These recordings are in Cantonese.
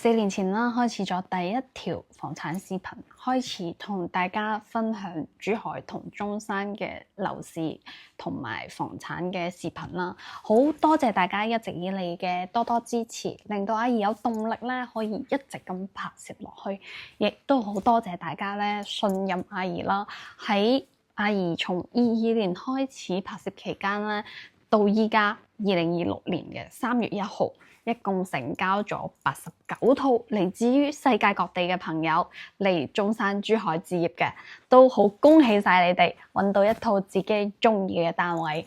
4年前啦，開始咗第一條房產視頻，開始同大家分享珠海同中山嘅樓市同埋房產嘅視頻啦。好多謝大家一直以嚟嘅多多支持，令到阿姨有動力咧可以一直咁拍攝落去，亦都好多謝大家咧信任阿姨啦。喺阿姨從22年開始拍攝期間咧，到依家2026年嘅3月1號。一共成交咗89套嚟自於世界各地嘅朋友嚟中山珠海置業嘅，都好恭喜晒你哋揾到一套自己中意嘅單位。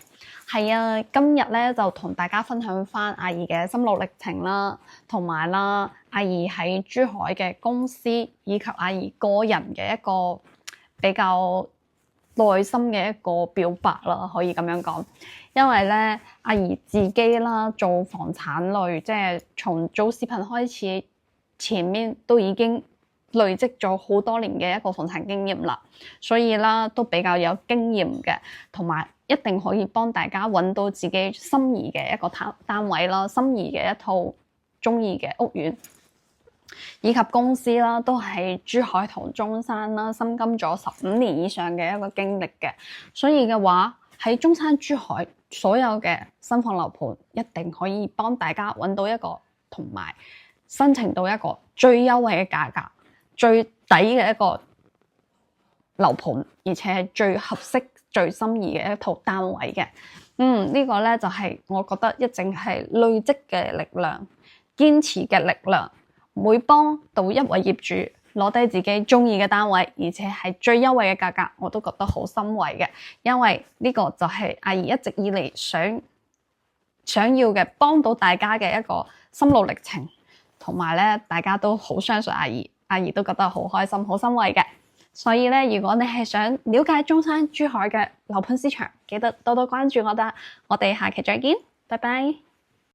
係啊，今日咧就同大家分享翻阿姨嘅心路歷程啦，同埋啦阿姨喺珠海嘅公司以及阿姨個人嘅一個比較內心嘅一個表白啦，可以咁樣講。因為咧，阿姨自己啦做房產類，即係從做視頻開始，前面都已經累積咗好多年嘅一個房產經驗啦，所以啦都比較有經驗嘅，同埋一定可以幫大家揾到自己心儀嘅一個單位啦，心儀嘅一套中意嘅屋苑，以及公司啦，都係珠海同中山啦，深耕咗15年以上嘅一個經歷嘅，所以嘅話喺中山珠海所有嘅新房樓盤一定可以幫大家揾到一個同埋申請到一個最優惠嘅價格、最抵嘅一個樓盤，而且係最合適、最心儀嘅一套單位嘅。呢個咧就係我覺得一定係累積嘅力量、堅持嘅力量，每幫到一位業主攞低自己中意嘅單位，而且係最優惠嘅價格，我都覺得好欣慰嘅，因為呢個就係阿姨一直以嚟想要嘅，幫到大家嘅一個心路歷程，同埋咧大家都好相信阿姨，阿姨都覺得好開心、好欣慰嘅。所以咧，如果你係想了解中山、珠海嘅樓盤市場，記得多多關注我哋，我哋下期再見，拜拜。